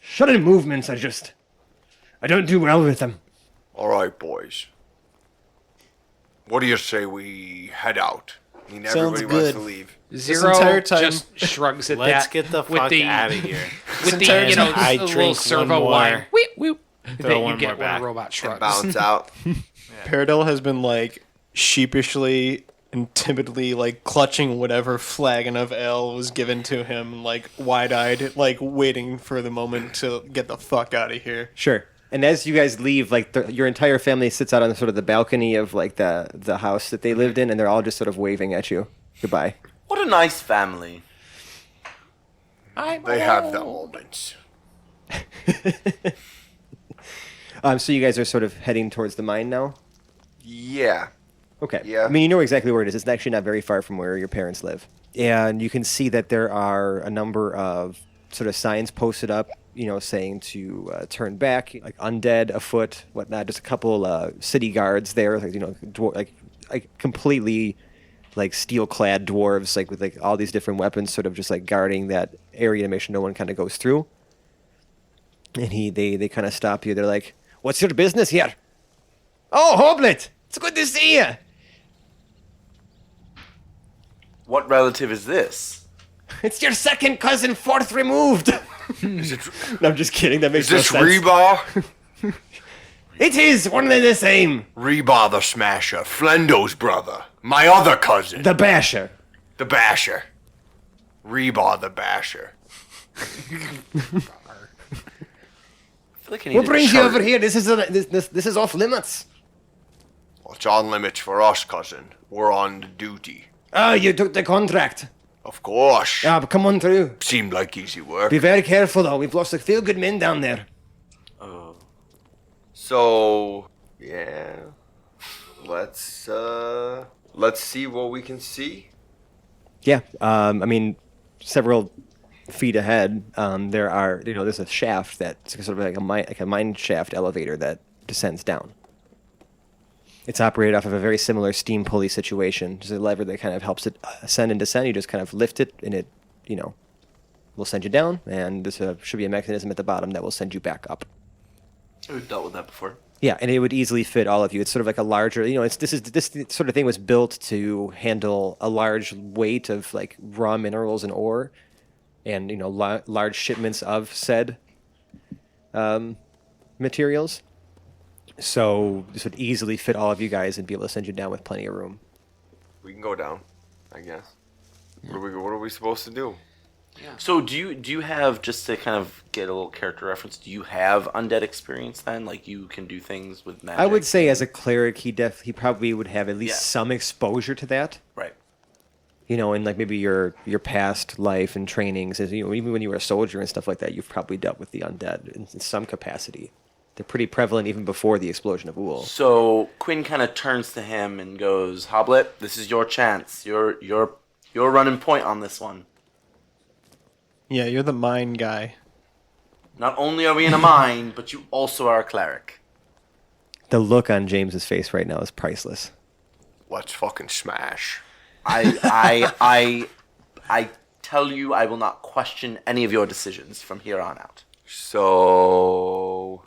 Sudden movements I don't do well with them. All right, boys. What do you say we head out? I mean, Sounds everybody wants good. to leave. Zero entire time- just shrugs at Let's that. get the with fuck the- out of here. With the, entire time- I the little drink servo one wine. more. Whoop, whoop, Throw that one you get more when a back. robot shrugs. Bounce out. Paradol has been like sheepishly and timidly like clutching whatever flagon of ale was given to him, like wide-eyed, like waiting for the moment to get the fuck out of here. Sure. And as you guys leave, like your entire family sits out on sort of the balcony of like the house that they lived in, and they're all just sort of waving at you goodbye. What a nice family. They have their moments. So you guys are sort of heading towards the mine now. Yeah. Okay. Yeah. I mean, you know exactly where it is. It's actually not very far from where your parents live. And you can see that there are a number of sort of signs posted up, you know, saying to turn back, like undead afoot, whatnot. Just a couple city guards there, like, you know, like completely like steel-clad dwarves, like with like all these different weapons, sort of just like guarding that area to make sure no one kind of goes through. And they kind of stop you. They're like, "What's your business here?" "Oh, Hobblet! It's good to see you." What relative is this? It's your second cousin, fourth removed. Is it? No, I'm just kidding. That makes Is this no sense. Reba? It is one and the same. Reba the Smasher, Flendo's brother, my other cousin, The Basher. the Basher. Reba the Basher. I feel like I need What a brings you chart. over here? This is off limits. Well, it's on limits for us, cousin. We're on duty. Oh, you took the contract. Of course. Ah, but come on through. Seemed like easy work. Be very careful, though. We've lost a few good men down there. So, yeah. Let's see what we can see. Yeah. I mean, several feet ahead, there are, you know, there's a shaft that's sort of like a mine shaft elevator that descends down. It's operated off of a very similar steam pulley situation. Just a lever that kind of helps it ascend and descend. You just kind of lift it, and it, you know, will send you down. And there's should be a mechanism at the bottom that will send you back up. We've dealt with that before. Yeah, and it would easily fit all of you. It's sort of like a larger, you know, this sort of thing was built to handle a large weight of like raw minerals and ore, and you know, large shipments of said materials. So this would easily fit all of you guys and be able to send you down with plenty of room. We can go down, I guess. What are we supposed to do? So do you have, just to kind of get a little character reference, do you have undead experience then? Like you can do things with magic? I would say as a cleric, he probably would have at least Yeah. some exposure to that. Right. You know, in like maybe your past life and trainings, as you know, even when you were a soldier and stuff like that, you've probably dealt with the undead in some capacity. They're pretty prevalent even before the explosion of Wool. So Quinn kind of turns to him and goes, "Hobblet, this is your chance. You're running point on this one. Yeah, you're the mine guy. Not only are we in a mine, but you also are a cleric." The look on James's face right now is priceless. Let's fucking smash. I tell you, I will not question any of your decisions from here on out. So,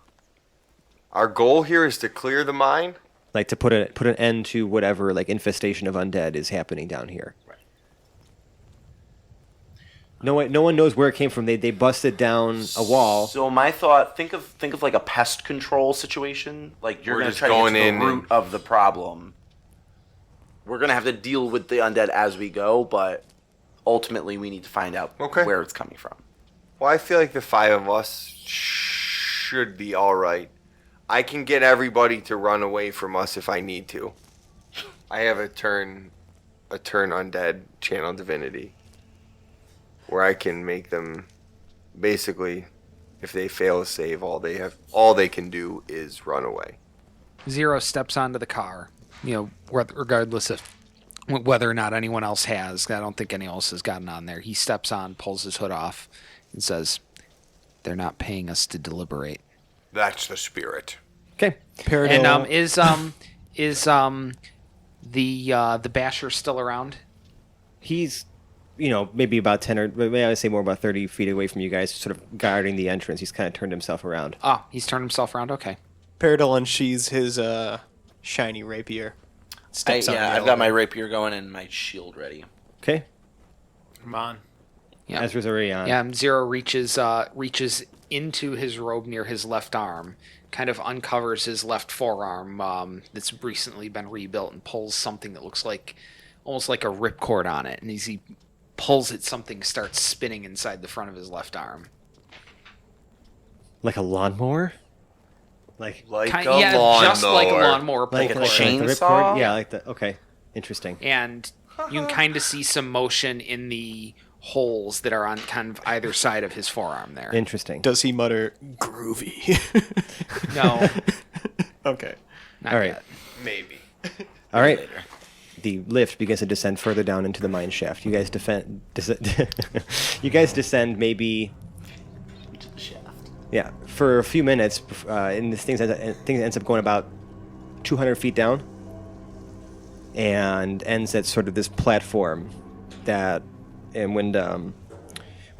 our goal here is to clear the mine? Like to put an end to whatever like infestation of undead is happening down here. Right. No one knows where it came from. They busted down a wall. So my thought, think of like a pest control situation. Like you're We're going to just try to going get to in the root and- of the problem. We're going to have to deal with the undead as we go, but ultimately we need to find out Okay. where it's coming from. Well, I feel like the five of us should be alright. I can get everybody to run away from us if I need to. I have a turn undead channel divinity. Where I can make them, basically, if they fail to save, all they can do is run away. Zero steps onto the car, you know, regardless of whether or not anyone else has. I don't think anyone else has gotten on there. He steps on, pulls his hood off, and says, They're not paying us to deliberate. That's the spirit. Okay. Paradil, And is the basher still around? He's, maybe about 10 or maybe I would say more about 30 feet away from you guys, sort of guarding the entrance. He's kind of turned himself around. Oh, he's turned himself around. Okay. Paradil unsheathes his shiny rapier. Steps on the I've got my elevator. rapier going and my shield ready. Okay. Come on. Yeah. Ezra's already on. Yeah. Zero reaches into his robe near his left arm, kind of uncovers his left forearm that's recently been rebuilt, and pulls something that looks like almost like a ripcord on it. And as he pulls it, something starts spinning inside the front of his left arm. Like a lawnmower? Like Like Just like a lawnmower pull like cord. a chainsaw? ripcord? Yeah, like that. Okay. Interesting. And you can kind of see some motion in the holes that are on kind of either side of his forearm there. Interesting. Does he mutter, groovy? No, Okay. not All right. yet. Maybe. All right. The lift begins to descend further down into the mine shaft. You guys you guys descend maybe. To the shaft. Yeah, for a few minutes, and this thing ends up going about 200 feet down, and ends at sort of this platform and when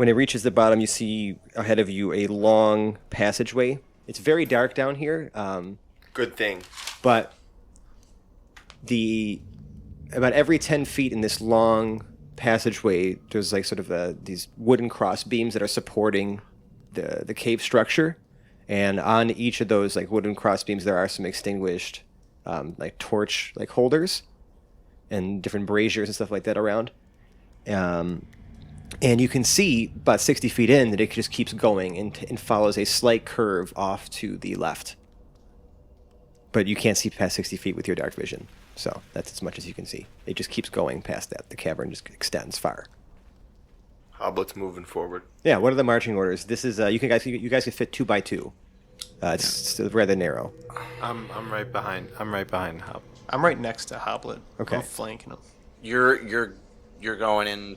it reaches the bottom, you see ahead of you a long passageway. It's very dark down here, Good thing. but about every 10 feet in this long passageway, there's like sort of these wooden cross beams that are supporting the cave structure, and on each of those like wooden cross beams there are some extinguished like torch like holders and different braziers and stuff like that around, and you can see about 60 feet in that it just keeps going and follows a slight curve off to the left, but you can't see past 60 feet with your dark vision, so that's as much as you can see. It just keeps going past that. The cavern just extends far. Hobblet's moving forward. Yeah, what are the marching orders? This is you guys can fit 2 by 2. It's still rather narrow. I'm right behind. I'm right behind Hobblet. I'm right next to Hobblet. Okay. I'm flanking him. You're going in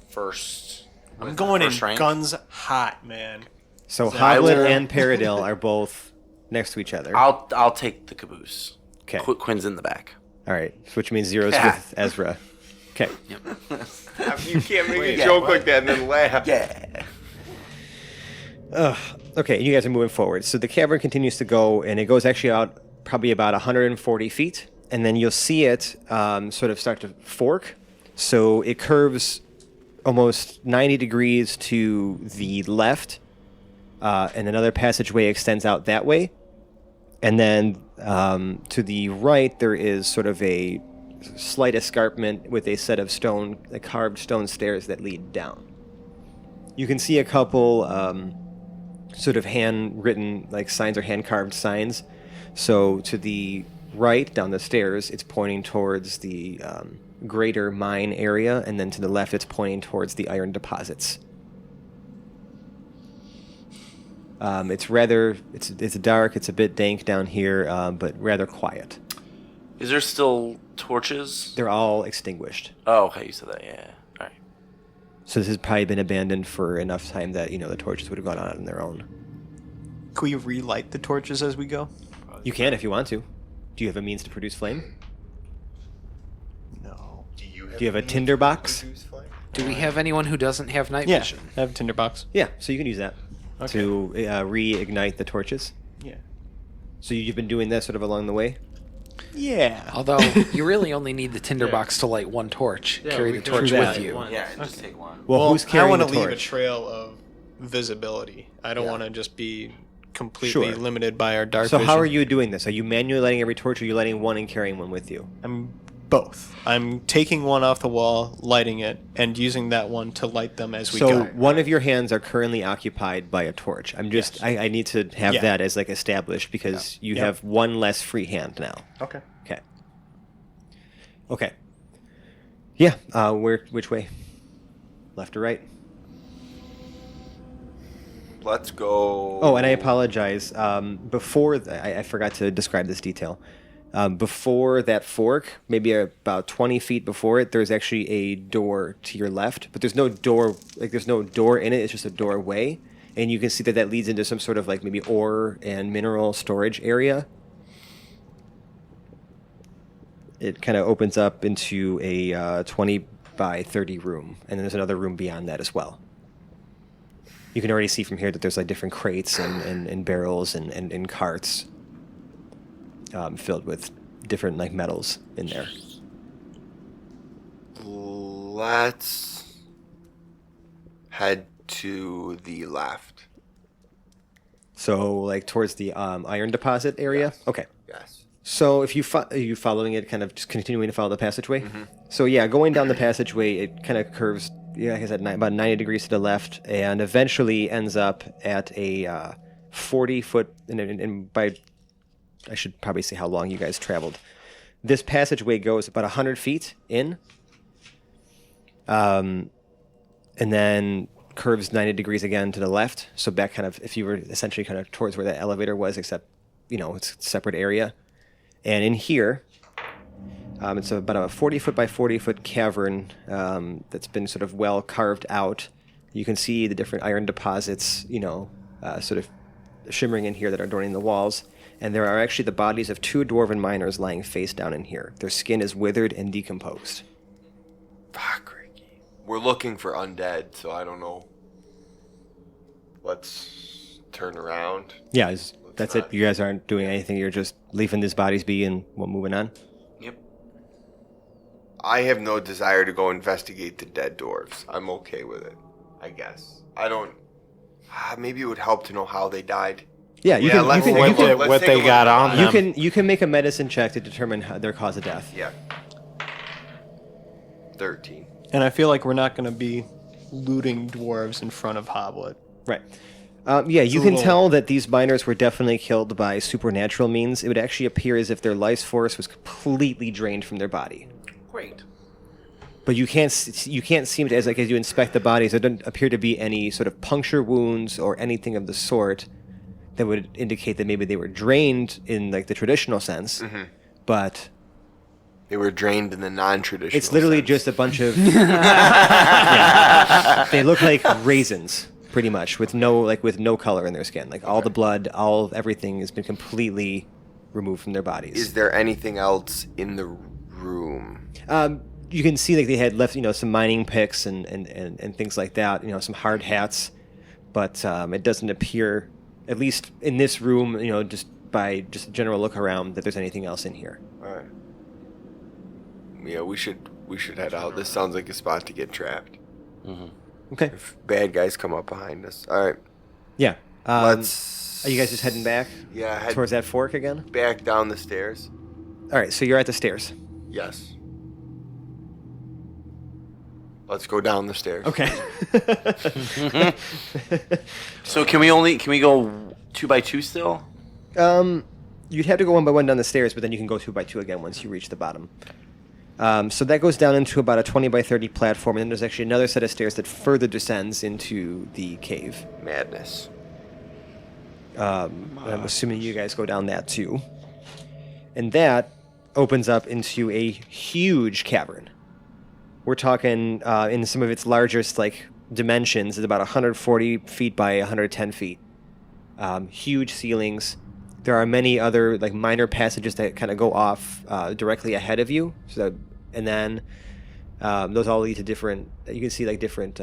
first. I'm with going in first rank? guns hot, man. So I will- Hobblet and Paradil are both next to each other. I'll take the caboose. Okay. Quinn's in the back. All right, which means Zero's Yeah. with Ezra. Okay. You can't make a joke like that and then laugh. Yeah. Okay, you guys are moving forward. So the cavern continues to go, and it goes actually out probably about 140 feet, and then you'll see it sort of start to fork. So it curves almost 90 degrees to the left, and another passageway extends out that way. And then to the right, there is sort of a slight escarpment with a set of carved stone stairs that lead down. You can see a couple sort of handwritten like signs or hand-carved signs. So to the right down the stairs, it's pointing towards the greater mine area, and then to the left, it's pointing towards the iron deposits. It's dark. It's a bit dank down here, but rather quiet. Is there still torches? They're all extinguished. Oh, okay, you said that. Yeah. All right. So this has probably been abandoned for enough time that the torches would have gone out on their own. Can we relight the torches as we go? You can if you want to. Do you have a means to produce flame? No. Do you have a tinder box? Do we have anyone who doesn't have night Yeah, vision? I have a tinderbox. Yeah, so you can use that to reignite the torches. Yeah. So you've been doing that sort of along the way? Yeah. Although you really only need the tinderbox to light one torch. Carry the torch True with that. you. Yeah, just take one. Well, who's I carrying want the to leave a torch? trail of visibility. I don't Yeah. want to just be completely Sure. limited by our dark So vision. how are you doing this? Are you manually lighting every torch, or are you lighting one and carrying one with you? I'm both. I'm taking one off the wall, lighting it, and using that one to light them as we So go. one of your hands are currently occupied by a torch. I'm just I need to have Yeah. that as like established because you Yep. have one less free hand now. Okay. Okay. Okay. Yeah. Which way? Left or right? Let's go. Oh, and I apologize. I forgot to describe this detail. Before that fork, maybe about 20 feet before it, there's actually a door to your left, but there's no door. Like there's no door in it. It's just a doorway, and you can see that leads into some sort of like maybe ore and mineral storage area. It kind of opens up into a 20 by 30 room, and then there's another room beyond that as well. You can already see from here that there's like different crates and barrels and carts filled with different like metals in there. Let's head to the left. So like towards the iron deposit area? Yes. Okay. Yes. So if are you following it, kind of just continuing to follow the passageway? Mm-hmm. So yeah, going down the passageway, it kind of curves, like I said, about 90 degrees to the left, and eventually ends up at a 40-foot, and by, I should probably say how long you guys traveled. This passageway goes about 100 feet in, and then curves 90 degrees again to the left. So back kind of, if you were essentially kind of towards where that elevator was, except, it's a separate area. And in here, it's about a 40-foot by 40-foot cavern that's been sort of well carved out. You can see the different iron deposits, sort of shimmering in here that are adorning the walls. And there are actually the bodies of 2 dwarven miners lying face down in here. Their skin is withered and decomposed. Fuck, Ricky. We're looking for undead, so I don't know. Let's turn around. Yeah, that's it. You guys aren't doing anything. You're just leaving these bodies be and moving on. Yep. I have no desire to go investigate the dead dwarves. I'm okay with it, I guess. I don't... maybe it would help to know how they died. Yeah, you can what take they a look got at on them. them. you can make a medicine check to determine their cause of death. Yeah. 13. And I feel like we're not going to be looting dwarves in front of Hobblet. Right. Yeah, you a can little- tell that these miners were definitely killed by supernatural means. It would actually appear as if their life force was completely drained from their body. Great. But you can't seem to, as you inspect the bodies, there doesn't appear to be any sort of puncture wounds or anything of the sort that would indicate that maybe they were drained in like the traditional sense. Mm-hmm. But They were drained in the non-traditional it's literally sense. just a bunch of... Yeah. They look like raisins, pretty much, with no color in their skin. Like all the blood, everything has been completely removed from their bodies. Is there anything else in the room? You can see like they had left, some mining picks and things like that. Some hard hats, but it doesn't appear, at least in this room, just by just a general look around, that there's anything else in here. All right. Yeah, we should head out. This sounds like a spot to get trapped. Okay. If bad guys come up behind us. All right. Yeah. Let's. Are you guys just heading back? Yeah, head Towards that fork again? back down the stairs. All right. So you're at the stairs. Yes. Let's go down the stairs. Okay. So can we go 2 by 2 still? You'd have to go 1 by 1 down the stairs, but then you can go 2 by 2 again once you reach the bottom. So that goes down into about a 20 by 30 platform, and then there's actually another set of stairs that further descends into the cave. Madness. I'm assuming you guys go down that too. And that opens up into a huge cavern. We're talking, in some of its largest dimensions, it's about 140 feet by 110 feet. Huge ceilings. There are many other minor passages that kind of go off directly ahead of you. So, and then those all lead to different. You can see different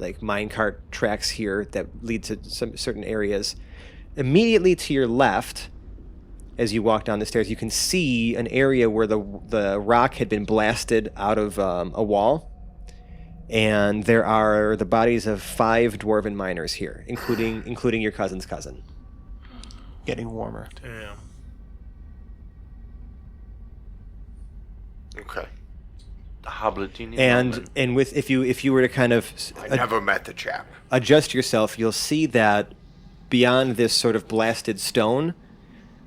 minecart tracks here that lead to some certain areas. Immediately to your left, as you walk down the stairs, you can see an area where the rock had been blasted out of a wall. And there are the bodies of 5 dwarven miners here, including your cousin's cousin. Getting warmer. Damn. Okay. Hobblet, do you need And if you were to kind of I never met the chap. adjust yourself, you'll see that beyond this sort of blasted stone,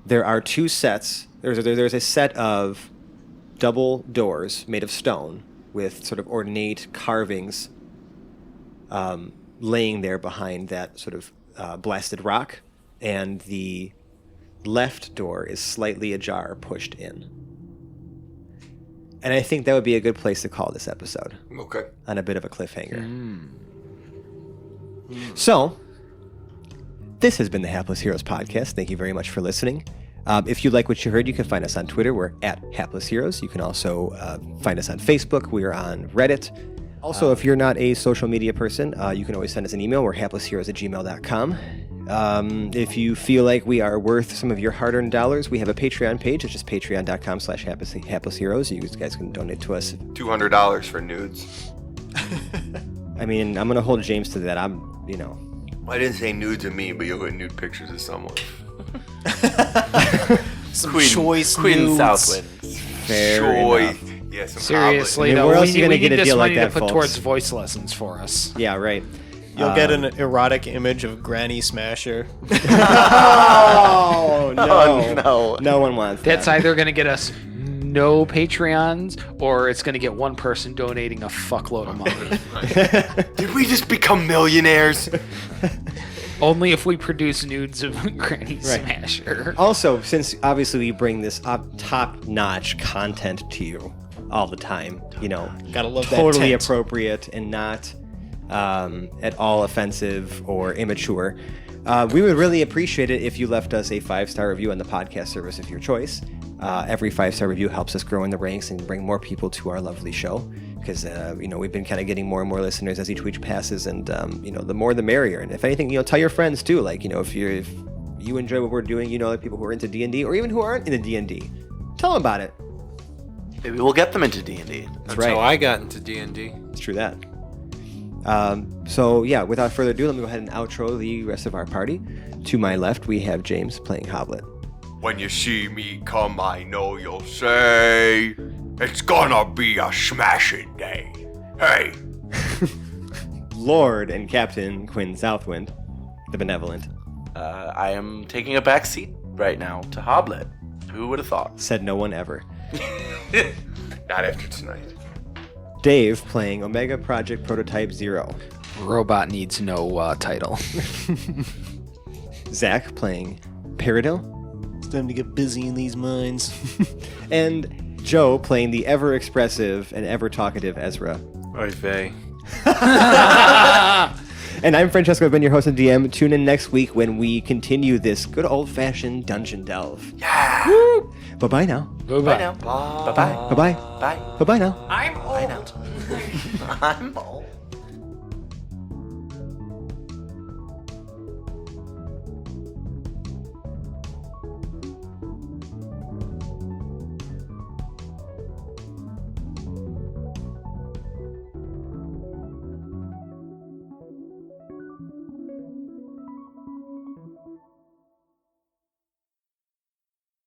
there are 2 sets. There's a set of double doors made of stone with sort of ornate carvings laying there behind that sort of blasted rock, and the left door is slightly ajar, pushed in. And I think that would be a good place to call this episode, Okay. on a bit of a cliffhanger. So, This has been the Hapless Heroes podcast. Thank you very much for listening. If you like what you heard, you can find us on Twitter. We're at Hapless Heroes. You can also find us on Facebook. We are on Reddit. Also, if you're not a social media person, you can always send us an email. We're haplessheroes@gmail.com. If you feel like we are worth some of your hard-earned dollars, we have a Patreon page. It's just patreon.com/haplessheroes. You guys can donate to us. $200 for nudes. I mean, I'm going to hold James to that. I didn't say nudes of me, but you'll get nude pictures of someone. Some choice Queen nudes. Southwind. fair enough. Yeah, some Seriously, I mean, though, where else we are you gonna need get a this deal like money that, to put folks? towards voice lessons for us. Yeah, right. You'll get an erotic image of Granny Smasher. Oh, no. Oh, no. No one wants that. That's either going to get us no Patreons, or it's going to get one person donating a fuckload of money. Did we just become millionaires? Only if we produce nudes of Granny Smasher. Also, since obviously we bring this top-notch content to you all the time, Gotta love that totally tent. appropriate and not at all offensive or immature, we would really appreciate it if you left us a 5-star review on the podcast service of your choice. Every 5-star review helps us grow in the ranks and bring more people to our lovely show, because we've been kind of getting more and more listeners as each week passes, and the more the merrier. And if anything, tell your friends too. Like, if you enjoy what we're doing, other people who are into D&D or even who aren't into D&D, tell them about it. Maybe we'll get them into D&D. That's right. how I got into D&D. It's true that. So yeah, without further ado, let me go ahead and outro the rest of our party. To my left, we have James playing Hobblet. When you see me come, I know you'll say, it's gonna be a smashing day. Hey! Lord and Captain Quinn Southwind, the Benevolent, I am taking a back seat right now to Hobblet. Who would have thought? said no one ever. Not after tonight. Dave playing Omega Project Prototype 0. Robot needs no title. Zach playing Peridot. It's time to get busy in these mines. And Joe playing the ever-expressive and ever-talkative Ezra. Oy vey. And I'm Francesco, I've been your host and DM. Tune in next week when we continue this good old-fashioned dungeon delve. Yeah! Woo! Bye-bye now. Bye now. Bye-bye. Bye-bye. Bye. Bye-bye now. I'm old. I'm old.